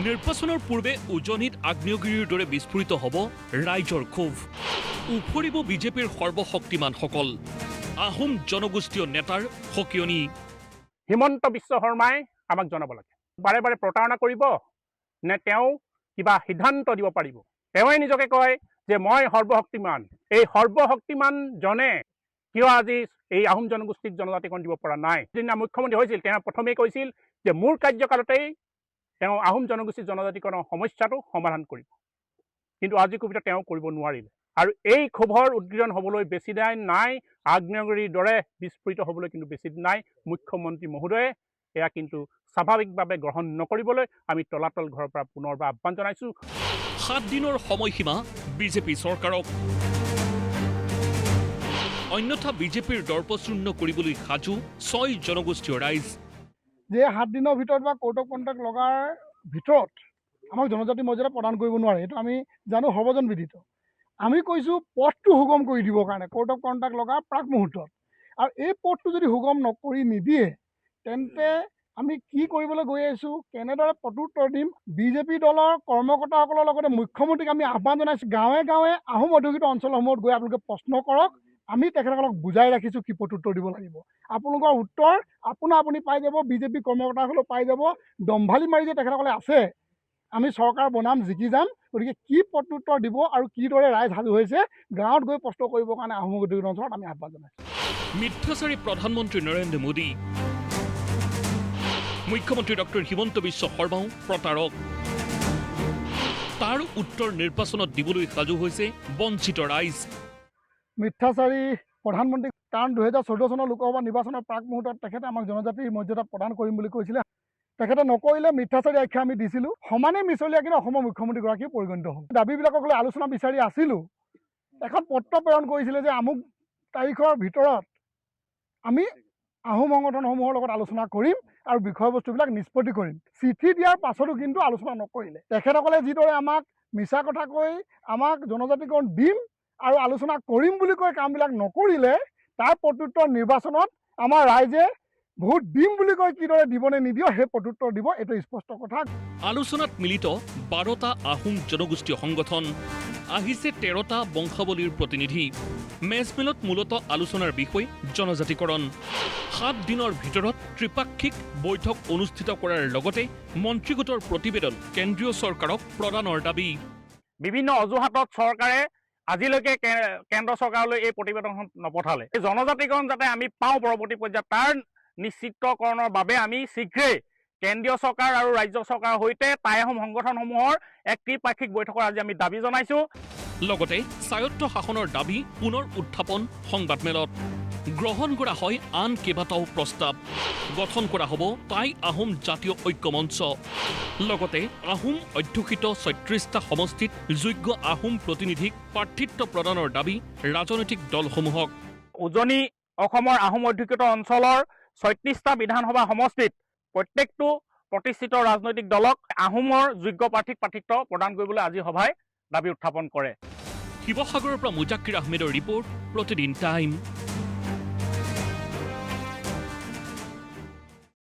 নিৰ্বাচনৰ পূৰ্বে উজনিত আগ্নেয়গিৰিৰ দৰে বিস্ফোৰিত হ'ব ৰাইজৰ ক্ষোভ। উফৰিব বিজেপিৰ সৰ্বশক্তিমানসকল। আহোম জনগোষ্ঠীয় নেতাৰ সকিয়নি। হিমন্ত বিশ্ব শৰ্মাই আমাক জনাব লাগে, বাৰে বাৰে প্ৰতাৰণা কৰিব নে তেওঁ কিবা সিদ্ধান্ত দিব পাৰিব। তেওঁৱে নিজকে কয় যে মই সৰ্বশক্তিমান। এই সৰ্বশক্তিমান জনে কিয় আজি এই আহোম জনগোষ্ঠীক জনজাতিকৰণ দিব পৰা নাই? যিদিনা মুখ্যমন্ত্ৰী হৈছিল তেওঁ প্ৰথমেই কৈছিল যে মোৰ কাৰ্যকালতেই তেওঁ আহোম জনগোষ্ঠীৰ জনজাতিকৰণৰ সমস্যাটো সমাধান কৰিব, কিন্তু আজি কবিতা তেওঁ কৰিব নোৱাৰিলে। আৰু এই ক্ষোভৰ উদ্গীৰণ হ'বলৈ বেছি দিন নাই, আগ্নেয়গিৰিৰ দৰে বিস্ফোৰিত হ'বলৈ কিন্তু বেছি দিন নাই। মুখ্যমন্ত্ৰী মহোদয়ে এয়া কিন্তু স্বাভাৱিকভাৱে গ্ৰহণ নকৰিবলৈ আমি তলাতল ঘৰৰ পৰা পুনৰবাৰ আহ্বান জনাইছোঁ। 7 দিনৰ সময়সীমা বিজেপি চৰকাৰক। অন্যথা বিজেপিৰ দৰ্পশূন্য কৰিবলৈ সাজু 6 জনগোষ্ঠীয় ৰাইজ। যে 7 দিনৰ ভিতৰত বা কোৰ্ট অফ কণ্টেক্ট লগাৰ ভিতৰত আমাক জনজাতি মৰ্যাদা প্ৰদান কৰিব নোৱাৰে, এইটো আমি জানো, সৰ্বজনবিদিত। আমি কৈছোঁ পথটো সুগম কৰি দিবৰ কাৰণে কোৰ্ট অফ কণ্টেক্ট লগাৰ প্ৰাক মুহূৰ্তত। আৰু এই পথটো যদি সুগম নকৰি নিদিয়ে তেন্তে আমি কি কৰিবলৈ গৈ আছোঁ, কেনেদৰে প্ৰত্যুত্তৰ দিম। বিজেপি দলৰ কৰ্মকৰ্তাসকলৰ লগতে মুখ্যমন্ত্ৰীক আমি আহ্বান জনাইছোঁ, গাঁৱে গাঁৱে আহোম অধ্যুষিত অঞ্চলসমূহত গৈ আপোনালোকে প্ৰশ্ন কৰক। আমি তেখেতসকলক বুজাই ৰাখিছোঁ কি প্ৰত্যুত্তৰ দিব লাগিব। আপোনালোকৰ উত্তৰ আপুনি পাই যাব, বিজেপি কৰ্মকৰ্তাসকলেও পাই যাব। দম্ভালি মাৰি যে তেখেতসকলে আছে, আমি চৰকাৰ বনাম, জিকি যাম। গতিকে কি প্ৰত্যুত্তৰ দিব আৰু কিদৰে ৰাইজ সাজু হৈছে গাঁৱত গৈ প্ৰশ্ন কৰিবৰ কাৰণে আহোম অধ্যুষিত অঞ্চলত আমি আহ্বান জনাইছোঁ। মিথ্যাচাৰী প্ৰধানমন্ত্ৰী নৰেন্দ্ৰ মোদী, মুখ্যমন্ত্ৰী ডক্টৰ হিমন্ত বিশ্ব শৰ্মাও প্ৰতাৰক। তাৰ উত্তৰ নিৰ্বাচনত দিবলৈ সাজু হৈছে বঞ্চিত ৰাইজ। মিথ্যাচাৰী প্ৰধানমন্ত্ৰী, কাৰণ 2014 চনৰ লোকসভা নিৰ্বাচনৰ প্ৰাক মুহূৰ্তত তেখেতে আমাক জনজাতিৰ মৰ্যাদা প্ৰদান কৰিম বুলি কৈছিলে। তেখেতে নকৰিলে, মিথ্যাচাৰী আখ্যা আমি দিছিলোঁ। সমানে মিছলীয়া কিন্তু অসমৰ মুখ্যমন্ত্ৰীগৰাকীয়ে পৰিগণিত হ'ল। দাবীবিলাকক লৈ আলোচনা বিচাৰি আছিলোঁ। এখন পত্ৰ প্ৰেৰণ কৰিছিলে যে আমুক তাৰিখৰ ভিতৰত আমি আহোম সংগঠনসমূহৰ লগত আলোচনা কৰিম আৰু বিষয়বস্তুবিলাক নিষ্পত্তি কৰিম। চিঠি দিয়াৰ পাছতো কিন্তু আলোচনা নকৰিলে। তেখেতসকলে যিদৰে আমাক মিছা কথা কৈ আমাক জনজাতিকৰণ দিম আৰু আলোচনা কৰিম বুলি কৈ কামবিলাক নকৰিলে, তাৰ প্ৰত্যুত্তৰ নিৰ্বাচনত আমাৰ ৰাইজে ভোট দিম বুলি কৈ কিদৰে দিবনে নিদিয়ে সেই প্ৰত্যুত্তৰ দিব, এইটো স্পষ্ট কথা। আলোচনাত মিলিত 12টা আহোম জনগোষ্ঠীয় সংগঠন, আহিছে 13টা বংশাৱলীৰ প্ৰতিনিধি। মেজমেলত মূলতঃ আলোচনাৰ বিষয় জনজাতিকৰণ। 7 দিনৰ ভিতৰত ত্ৰিপাক্ষিক বৈঠক অনুষ্ঠিত কৰাৰ লগতে মন্ত্ৰীগোটৰ প্ৰতিবেদন কেন্দ্ৰীয় চৰকাৰক প্ৰদানৰ দাবী। বিভিন্ন অজুহাতত চৰকাৰে আজিলৈকে কেন্দ্ৰ চৰকাৰলৈ এই প্ৰতিবেদনখন নপঠালে। এই জনজাতিকৰণ যাতে আমি পাওঁ পৰৱৰ্তী পৰ্যায়ত, তাৰ নিশ্চিতকৰণৰ বাবে আমি শীঘ্ৰেই কেন্দ্ৰীয় চৰকাৰ আৰু ৰাজ্য চৰকাৰৰ সৈতে টাই আহোম সংগঠনসমূহৰ এক ত্ৰিপাক্ষিক বৈঠকৰ আজি আমি দাবী জনাইছোঁ। লগতে স্বায়ত্ব শাসনৰ দাবী পুনৰ উত্থাপন সংবাদমেলত। গ্ৰহণ কৰা হয় আন কেইবাটাও প্ৰস্তাৱ। গঠন কৰা হ'ব টাই আহোম জাতীয় ঐক্য মঞ্চ। লগতে আহোম অধ্যুষিত 36টা সমষ্টিত যোগ্য আহোম প্ৰতিনিধিক প্ৰাৰ্থিত্ব প্ৰদানৰ দাবী ৰাজনৈতিক দলসমূহক। উজনি অসমৰ আহোম অধ্যুষিত অঞ্চলৰ 36টা বিধানসভা সমষ্টিত প্ৰত্যেকটো প্ৰতিষ্ঠিত ৰাজনৈতিক দলক আহোমৰ যোগ্য প্ৰাৰ্থীক প্ৰাৰ্থিত্ব প্ৰদান কৰিবলৈ আজি সভাই দাবী উত্থাপন কৰে। শিৱসাগৰৰ পৰা মুজাক্কিৰ আহমেদৰ ৰিপৰ্ট, প্ৰতিদিন টাইম।